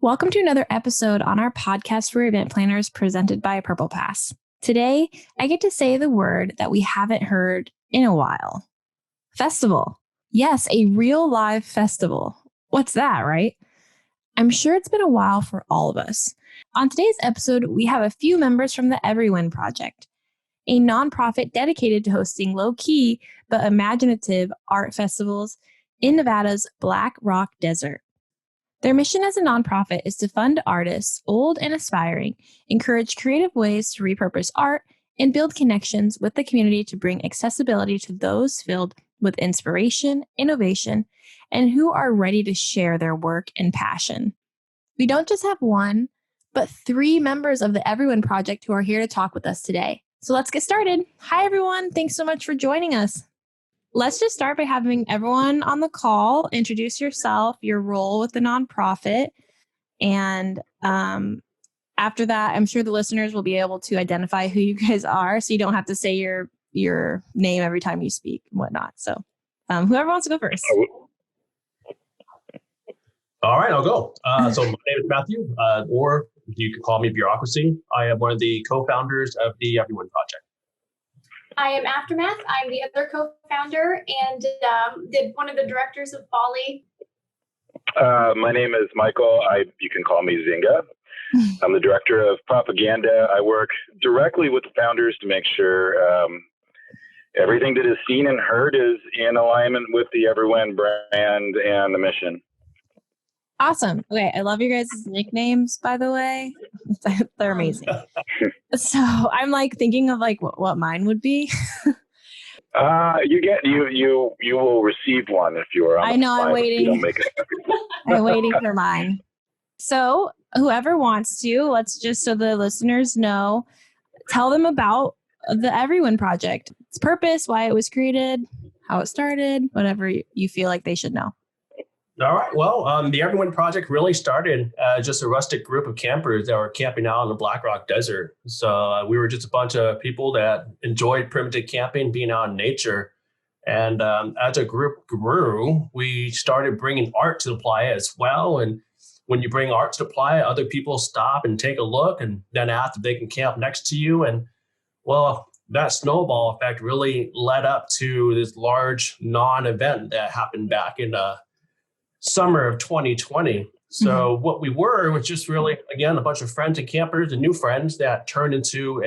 Welcome to another episode on our podcast for event planners presented by Purplepass. Today, I get to say the word that we haven't heard in a while. Festival. Yes, a real live festival. What's that, right? I'm sure it's been a while for all of us. On today's episode, we have a few members from the Everywhen Project, a nonprofit dedicated to hosting low-key but imaginative art festivals in Nevada's Black Rock Desert. Their mission as a nonprofit is to fund artists, old and aspiring, encourage creative ways to repurpose art, and build connections with the community to bring accessibility to those filled with inspiration, innovation, and who are ready to share their work and passion. We don't just have one, but three members of the Everywhen Project who are here to talk with us today. So let's get started. Hi, everyone. Thanks so much for joining us. Let's just start by having everyone on the call introduce yourself, your role with the nonprofit. And after that, I'm sure the listeners will be able to identify who you guys are, so you don't have to say your name every time you speak and whatnot. So whoever wants to go first. All right, I'll go. So my name is Matthew, or you can call me Bureaucracy. I am one of the co-founders of the Everywhen Project. I am Aftermath. I'm the other co-founder and one of the directors of Folly. My name is Michael. You can call me Zinga. I'm the director of propaganda. I work directly with the founders to make sure everything that is seen and heard is in alignment with the Everywhen brand and the mission. Awesome. Okay, I love your guys' nicknames, by the way. They're amazing. So I'm thinking of what mine would be. You will receive one if you are on. I know. I'm waiting. You don't make it. I'm waiting for mine. So whoever wants to, let's just so the listeners know, tell them about the Everywhen Project, its purpose, why it was created, how it started, whatever you feel like they should know. All right. Well, the Everywhen Project really started just a rustic group of campers that were camping out in the Black Rock Desert. So we were just a bunch of people that enjoyed primitive camping, being out in nature. And as a group grew, we started bringing art to the playa as well. And when you bring art to the playa, other people stop and take a look and then ask if they can camp next to you. And well, that snowball effect really led up to this large non-event that happened back in summer of 2020. So what we were was just really, again, a bunch of friends and campers and new friends that turned into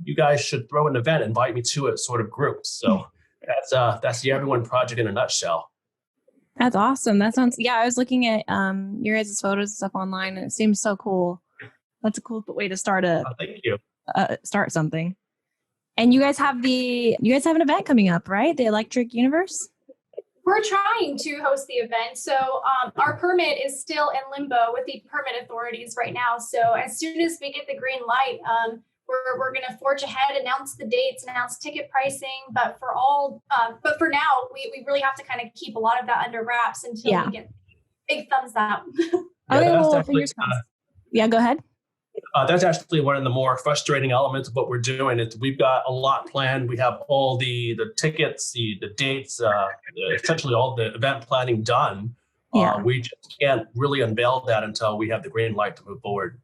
you guys should throw an event, invite me to it sort of group. So that's the Everywhen Project in a nutshell. That's awesome. That sounds, I was looking at your guys' photos and stuff online, and it seems so cool. That's a cool way to start thank you. Start something. And you guys have an event coming up, right? The Electric Universe? We're trying to host the event. So our permit is still in limbo with the permit authorities right now. So as soon as we get the green light, we're going to forge ahead, announce the dates, announce ticket pricing. But for now, we really have to kind of keep a lot of that under wraps until we get big thumbs up. Fingers crossed. Yeah, go ahead. That's actually one of the more frustrating elements of what we're doing. Is we've got a lot planned. We have all the tickets, the dates, essentially all the event planning done. Yeah. We just can't really unveil that until we have the green light to move forward.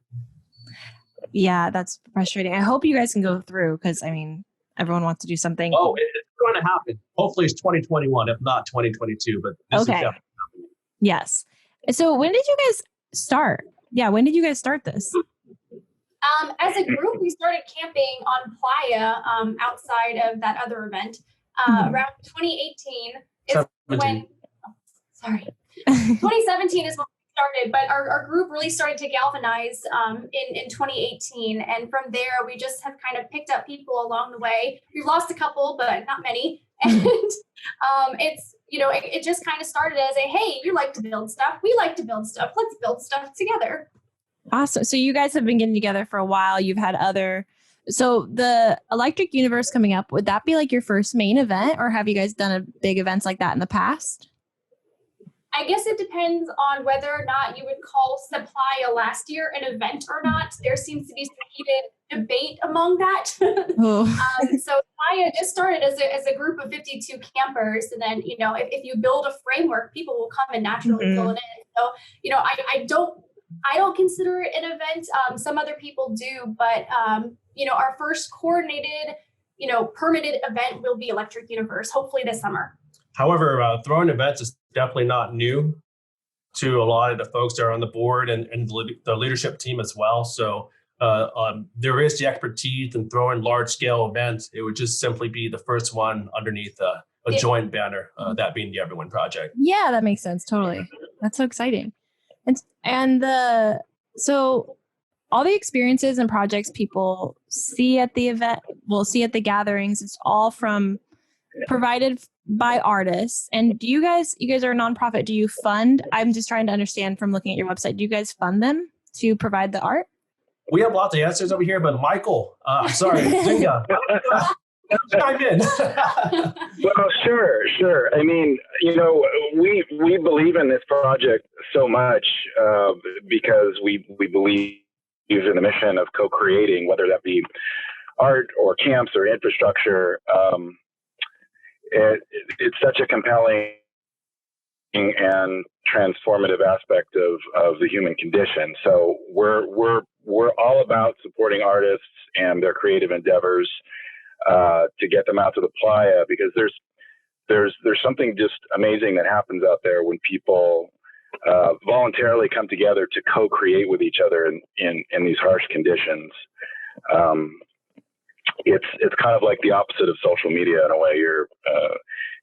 Yeah, that's frustrating. I hope you guys can go through because, everyone wants to do something. Oh, it's going to happen. Hopefully it's 2021, if not 2022. But this is definitely happening. Yes. So when did you guys start? Yeah, when did you guys start this? As a group, we started camping on playa outside of that other event around 2018. Is when, 2017 is when we started, but our group really started to galvanize in 2018. And from there, we just have kind of picked up people along the way. We've lost a couple, but not many. And it just kind of started as hey, you like to build stuff. We like to build stuff. Let's build stuff together. Awesome. So you guys have been getting together for a while. You've had so the Electric Universe coming up, would that be your first main event, or have you guys done big events like that in the past? I guess it depends on whether or not you would call Supplya last year an event or not. There seems to be some heated debate among that. Oh. So Supplya just started as a group of 52 campers. And then, if you build a framework, people will come and naturally fill it in. So, I don't I don't consider it an event. Some other people do, but our first coordinated, permitted event will be Electric Universe, hopefully this summer. However, throwing events is definitely not new to a lot of the folks that are on the board and the leadership team as well. So there is the expertise in throwing large scale events. It would just simply be the first one underneath a joint banner, that being the Everywhen Project. Yeah, that makes sense. Totally. That's so exciting. So all the experiences and projects people see at the event, will see at the gatherings, it's all provided by artists. And do you guys are a nonprofit. Do you fund? I'm just trying to understand from looking at your website. Do you guys fund them to provide the art? We have lots of answers over here, but Michael, Zinga, chime in. Well, sure. I mean, we believe in this project so much because we believe in the mission of co-creating, whether that be art or camps or infrastructure. It's such a compelling and transformative aspect of the human condition. So we're all about supporting artists and their creative endeavors to get them out to the playa, because there's something just amazing that happens out there when people voluntarily come together to co-create with each other in these harsh conditions. It's kind of like the opposite of social media in a way.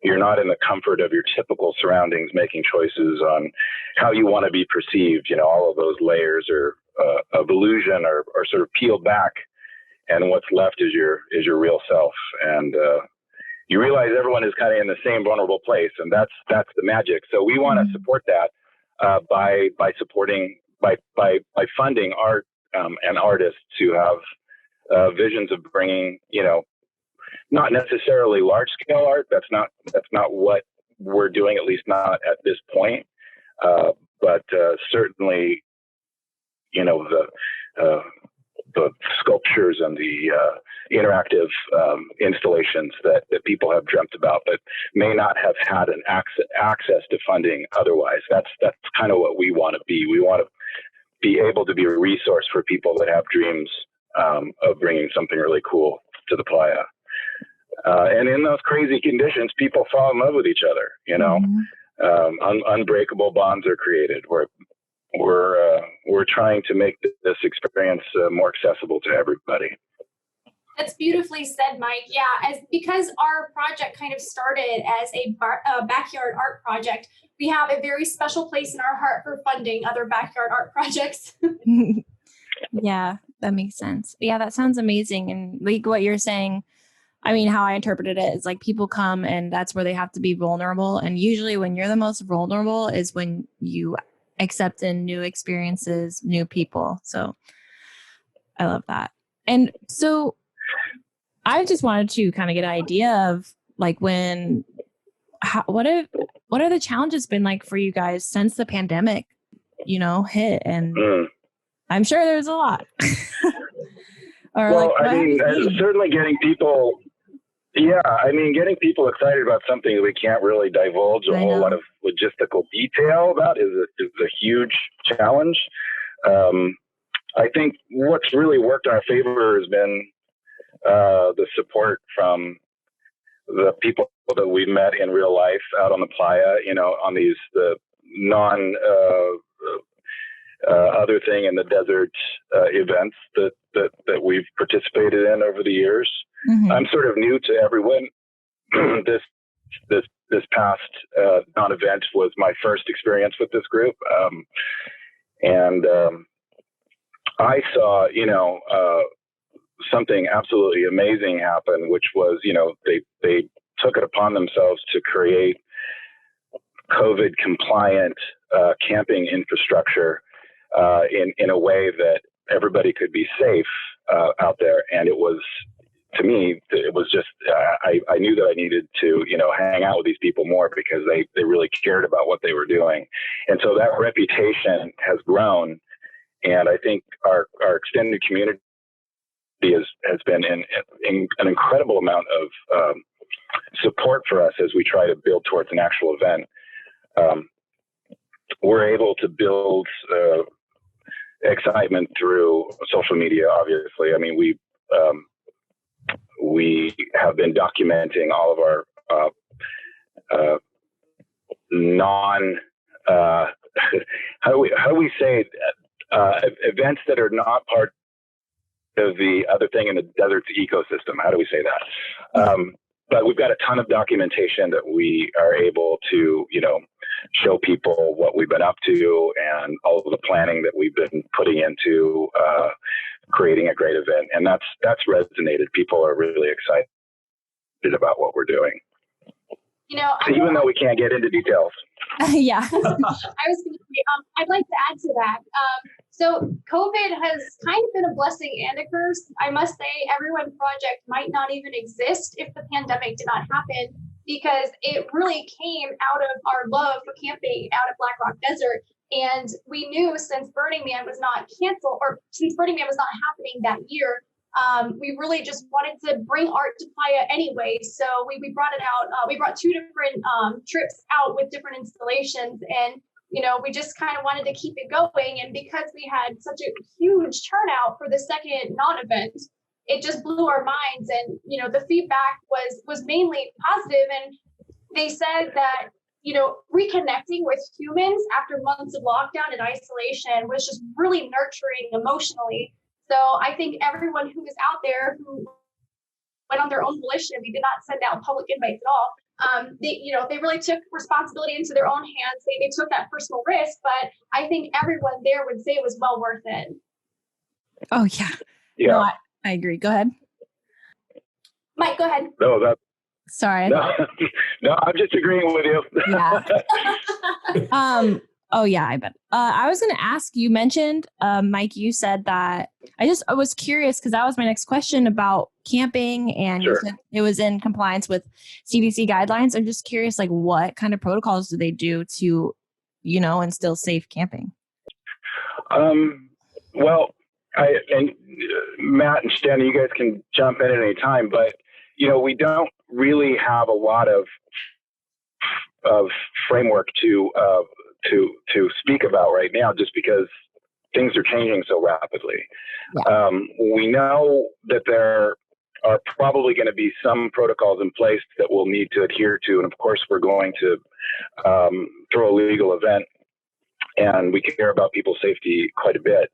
You're not in the comfort of your typical surroundings, making choices on how you want to be perceived. All of those layers of illusion are sort of peeled back, and what's left is your real self. And you realize everyone is kind of in the same vulnerable place, and that's the magic. So we want to support that by funding art and artists who have visions of bringing, not necessarily large scale art. That's not what we're doing, at least not at this point. But certainly, the sculptures and the interactive installations that people have dreamt about, but may not have had an access to funding otherwise. That's kind of what we want to be. We want to be able to be a resource for people that have dreams of bringing something really cool to the playa. And in those crazy conditions, people fall in love with each other. Unbreakable bonds are created. We're trying to make this experience more accessible to everybody. That's beautifully said, Mike. Yeah, because our project kind of started as a backyard art project, we have a very special place in our heart for funding other backyard art projects. Yeah, that makes sense. Yeah, that sounds amazing. And like what you're saying, I mean, how I interpreted it is like people come and that's where they have to be vulnerable. And usually when you're the most vulnerable is when you accept in new experiences, new people. So I love that. And so I just wanted to kind of get an idea of like what are the challenges been like for you guys since the pandemic, hit? And I'm sure there's a lot. Certainly getting people. Yeah, getting people excited about something that we can't really divulge a whole lot of logistical detail about is a huge challenge. I think what's really worked in our favor has been the support from the people that we've met in real life out on the playa, on the non other thing in the desert events that we've participated in over the years. Mm-hmm. I'm sort of new to Everywhen. This past non-event was my first experience with this group, and I saw something absolutely amazing happen, which was they took it upon themselves to create COVID compliant camping infrastructure in a way that everybody could be safe out there. And it was, to me, it was just, I knew that I needed to, hang out with these people more because they really cared about what they were doing. And so that reputation has grown. And I think our extended community has been in an incredible amount of support for us as we try to build towards an actual event. We're able to build excitement through social media, obviously. I mean, we have been documenting all of our non how do we say events that are not part of the other thing in the desert's ecosystem. How do we say that? But we've got a ton of documentation that we are able to, show people what we've been up to and all of the planning that we've been putting into creating a great event. And that's resonated. People are really excited about what we're doing. Even though we can't get into details. Yeah. I was going to say, I'd like to add to that. So COVID has kind of been a blessing and a curse. I must say, Everywhen Project might not even exist if the pandemic did not happen, because it really came out of our love for camping out at Black Rock Desert. And we knew since Burning Man was not canceled, or since Burning Man was not happening that year, we really just wanted to bring art to Playa anyway. So we brought it out. We brought 2 different trips out with different installations, and we just kind of wanted to keep it going. And because we had such a huge turnout for the second non-event, it just blew our minds. And the feedback was mainly positive. And they said that reconnecting with humans after months of lockdown and isolation was just really nurturing emotionally. So I think everyone who is out there who went on their own volition, we did not send out public invites at all. They really took responsibility into their own hands. They took that personal risk, but I think everyone there would say it was well worth it. Oh yeah. Yeah. No, I agree. Go ahead. Mike, go ahead. No, Sorry. no, I'm just agreeing with you. Yeah. Oh yeah, I bet. I was going to ask, you mentioned, Mike, you said that, I was curious because that was my next question about camping, and Sure. You said it was in compliance with CDC guidelines. I'm just curious, like, what kind of protocols do they do to, instill safe camping? Well, and Matt and Shannon, you guys can jump in at any time, but we don't really have a lot of framework to speak about right now, just because things are changing so rapidly. Yeah. We know that there are probably going to be some protocols in place that we'll need to adhere to, and of course, we're going to throw a legal event, and we care about people's safety quite a bit.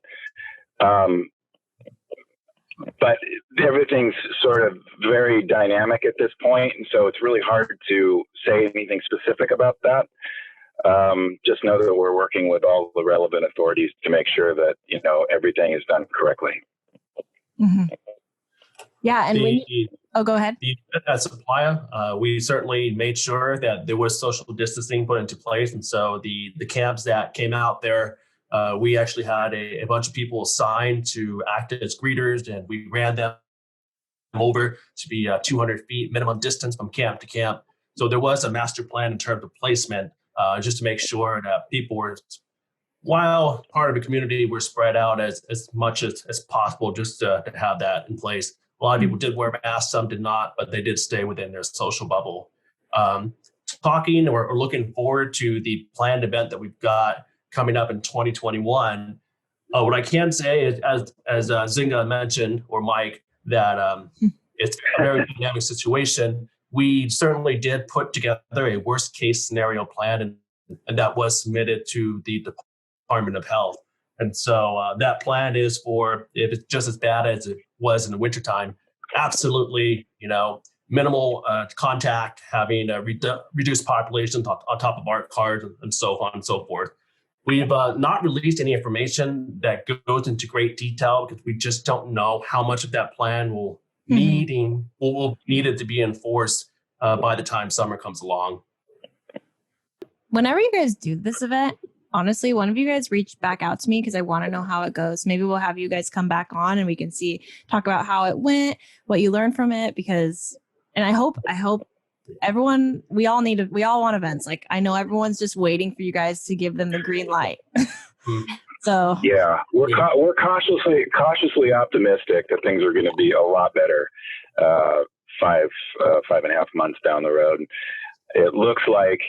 But everything's sort of very dynamic at this point, and so it's really hard to say anything specific about that. Just know that we're working with all the relevant authorities to make sure that everything is done correctly. Mm-hmm. Yeah, and go ahead. At Playa, we certainly made sure that there was social distancing put into place, and so the camps that came out there, we actually had a bunch of people assigned to act as greeters, and we ran them over to be 200 feet minimum distance from camp to camp. So there was a master plan in terms of placement, just to make sure that people were, while part of the community, were spread out as much as possible, just to have that in place. A lot of people did wear masks, some did not, but they did stay within their social bubble. Talking or looking forward to the planned event that we've got coming up in 2021, what I can say is, as Zinga mentioned, or Mike, that it's a very dynamic situation. We certainly did put together a worst case scenario plan, and that was submitted to the Department of Health. And so that plan is for, if it's just as bad as it was in the wintertime, absolutely, minimal contact, having a reduced population on top of art cards and so on and so forth. We've not released any information that goes into great detail because we just don't know how much of that plan will needed to be enforced by the time summer comes along. Whenever you guys do this event, honestly, one of you guys reach back out to me because I want to know how it goes. Maybe we'll have you guys come back on and we can talk about how it went, what you learned from it, and I hope everyone, we all want events. Like, I know everyone's just waiting for you guys to give them the green light. So yeah, we're cautiously optimistic that things are going to be a lot better 5.5 months down the road. It looks like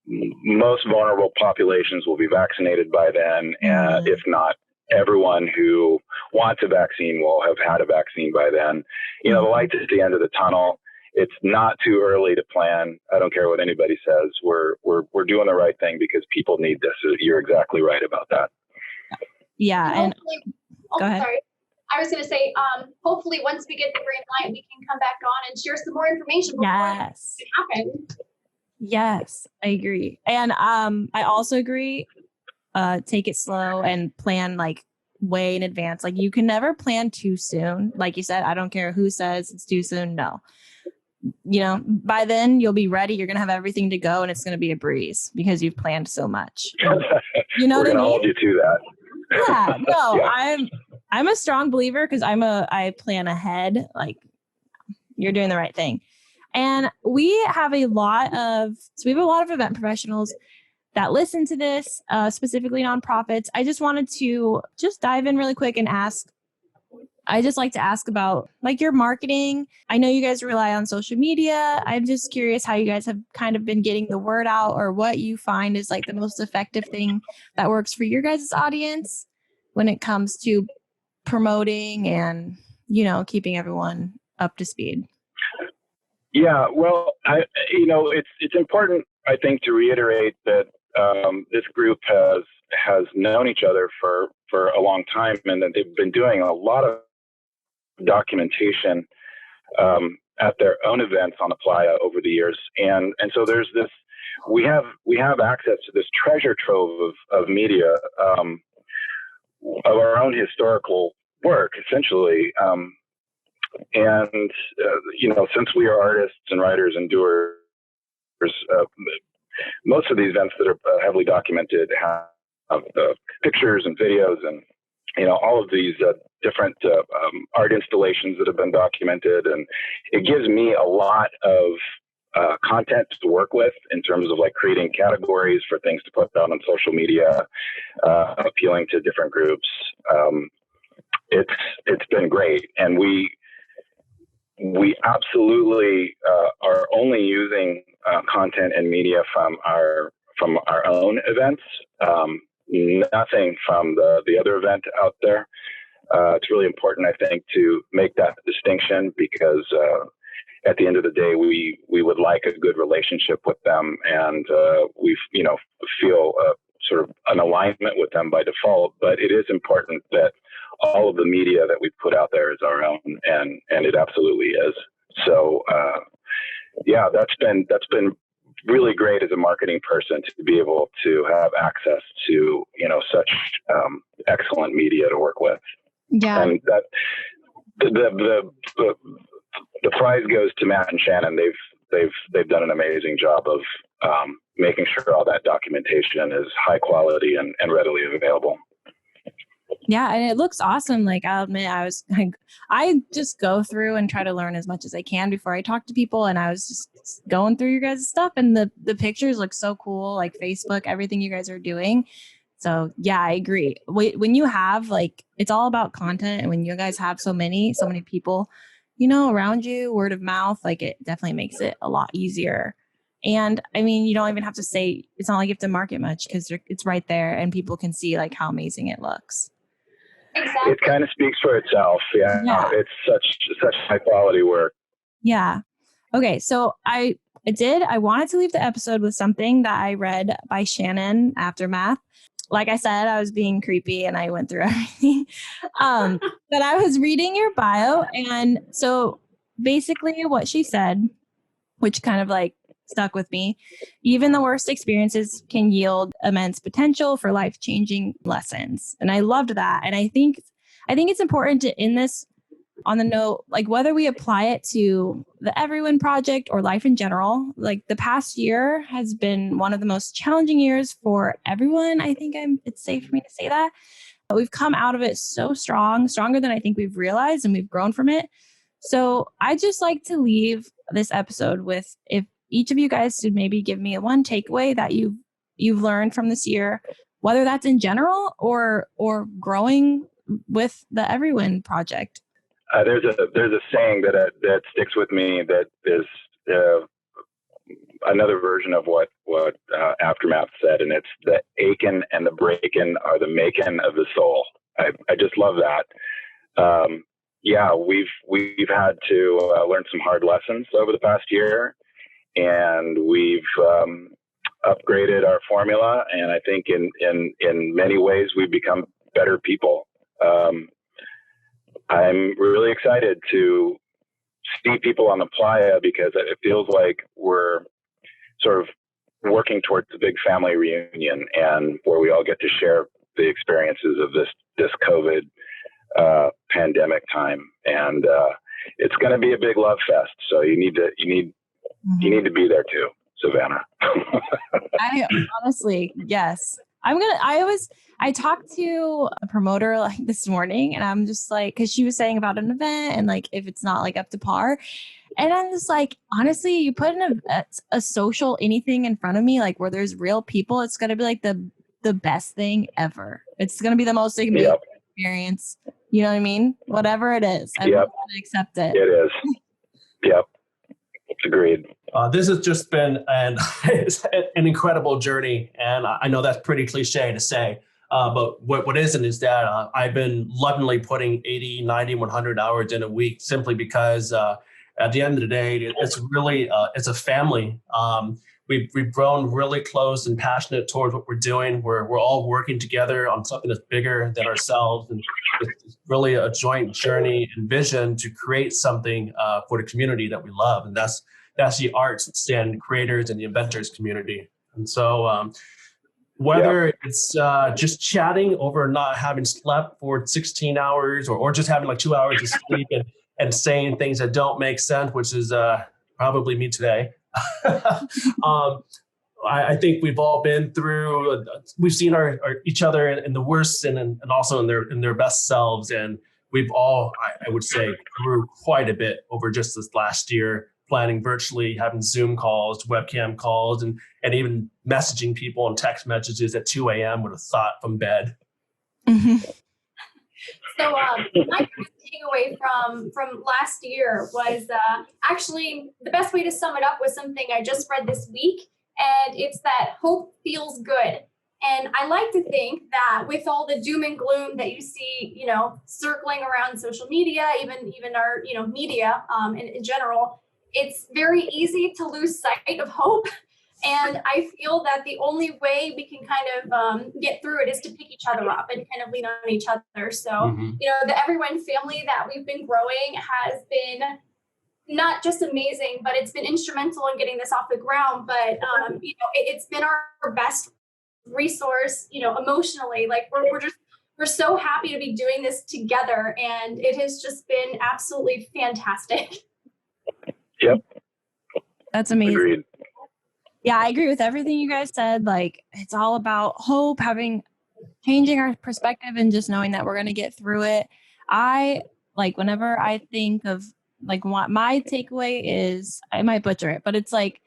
most vulnerable populations will be vaccinated by then, and if not, everyone who wants a vaccine will have had a vaccine by then. The light's at the end of the tunnel. It's not too early to plan. I don't care what anybody says. We're doing the right thing because people need this. You're exactly right about that. Yeah. And go ahead. Sorry. I was going to say, hopefully once we get the green light, we can come back on and share some more information before it happens. Yes, I agree. And I also agree, take it slow and plan like way in advance. Like you can never plan too soon. Like you said, I don't care who says it's too soon. No. By then you'll be ready. You're going to have everything to go and it's going to be a breeze because you've planned so much. You know what I mean? Hold you to that. Yeah, no, yeah. I'm a strong believer because I plan ahead. Like you're doing the right thing. And we have a lot of event professionals that listen to this, specifically nonprofits. I just wanted to dive in really quick and ask. I just like to ask about like your marketing. I know you guys rely on social media. I'm just curious how you guys have kind of been getting the word out or what you find is like the most effective thing that works for your guys' audience when it comes to promoting and, keeping everyone up to speed. Yeah, well, it's important, I think, to reiterate that this group has known each other for a long time, and that they've been doing a lot of documentation at their own events on the playa over the years, and so there's this. We have access to this treasure trove of media of our own historical work, essentially. Since we are artists and writers and doers, most of the events that are heavily documented have pictures and videos and, all of these different art installations that have been documented. And it gives me a lot of content to work with in terms of like creating categories for things to put out on social media, appealing to different groups. It's been great. And we absolutely are only using content and media from our own events, nothing from the other event out there. It's really important, I think, to make that distinction because at the end of the day, we would like a good relationship with them, and we feel sort of an alignment with them by default. But it is important that all of the media that we put out there is our own, and it absolutely is. So that's been really great as a marketing person to be able to have access to such excellent media to work with. Yeah, and that the prize goes to Matt and Shannon. They've done an amazing job of making sure all that documentation is high quality and readily available. Yeah, and it looks awesome. Like I'll admit, I just go through and try to learn as much as I can before I talk to people. And I was just going through your guys' stuff, and the pictures look so cool. Like Facebook, everything you guys are doing. So yeah, I agree. When you have it's all about content, and when you guys have so many people, around you, word of mouth, it definitely makes it a lot easier. And I mean, you don't even have to say, it's not like you have to market much because it's right there and people can see how amazing it looks. Exactly. It kind of speaks for itself. Yeah. It's such high quality work. Yeah. Okay. So I wanted to leave the episode with something that I read by Shannon Aftermath. Like I said, I was being creepy and I went through everything. But I was reading your bio. And so basically what she said, which kind of stuck with me, even the worst experiences can yield immense potential for life-changing lessons. And I loved that. And I think it's important to end this on the note, whether we apply it to the Everywhen Project or life in general, the past year has been one of the most challenging years for everyone. I think it's safe for me to say that. But we've come out of it so stronger than I think we've realized, and we've grown from it. So I just like to leave this episode with, if each of you guys should maybe give me one takeaway that you've learned from this year, whether that's in general or growing with the Everywhen Project. There's a saying that sticks with me that is another version of what Aftermath said, and it's the aching and the breaking are the making of the soul. I just love that. Yeah, we've had to learn some hard lessons over the past year, and we've upgraded our formula. And I think in many ways we've become better people. I'm really excited to see people on the playa because it feels like we're sort of working towards the big family reunion, and where we all get to share the experiences of this COVID pandemic time. And it's going to be a big love fest. So you need to be there too, Savannah. I honestly, yes. I talked to a promoter like this morning, and I'm just like, cause she was saying about an event and like, if it's not like up to par, and I'm just like, honestly, you put in a social anything in front of me, like where there's real people, it's going to be like the best thing ever. It's going to be the most amazing experience. You know what I mean? Whatever it is, I'm going to accept it. It is. Yep. Agreed. This has just been an incredible journey. And I know that's pretty cliche to say, but what isn't is that I've been lovingly putting 80, 90, 100 hours in a week simply because at the end of the day, it's really, it's a family. We've grown really close and passionate towards what we're doing. We're all working together on something that's bigger than ourselves. And it's really a joint journey and vision to create something for the community that we love. And that's the arts and creators and the inventors community. And so whether it's just chatting over not having slept for 16 hours or just having like 2 hours of sleep and saying things that don't make sense, which is probably me today. I think we've all been through, we've seen each other in the worst and also in their best selves. And we've all, I would say, grew quite a bit over just this last year, planning virtually, having Zoom calls, webcam calls, and even messaging people on text messages at 2 a.m. with a thought from bed. Mm-hmm. So my takeaway from last year was actually the best way to sum it up was something I just read this week, and it's that hope feels good. And I like to think that with all the doom and gloom that you see, circling around social media, even our media in general, it's very easy to lose sight of hope. And I feel that the only way we can kind of get through it is to pick each other up and kind of lean on each other. So, the Everywhen family that we've been growing has been not just amazing, but it's been instrumental in getting this off the ground. But, it's been our best resource, emotionally. Like we're so happy to be doing this together. And it has just been absolutely fantastic. Yep. That's amazing. Agreed. Yeah, I agree with everything you guys said. Like, it's all about hope, changing our perspective and just knowing that we're going to get through it. Whenever I think of what my takeaway is, I might butcher it, but it's like,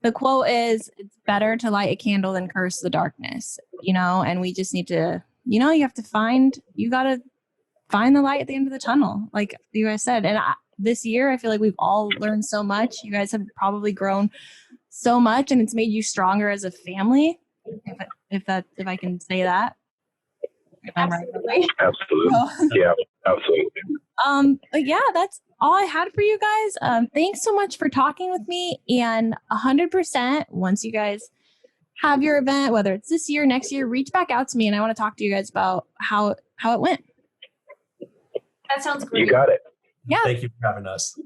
the quote is, it's better to light a candle than curse the darkness, and we just need to, you got to find the light at the end of the tunnel, like you guys said. And this year, I feel like we've all learned so much. You guys have probably grown so much, and it's made you stronger as a family, if I can say that. Absolutely. Absolutely. Yeah, absolutely. But yeah, that's all I had for you guys. Thanks so much for talking with me, and 100%, once you guys have your event, whether it's this year, next year, reach back out to me, and I want to talk to you guys about how it went. That sounds great. You got it. Yeah. Thank you for having us.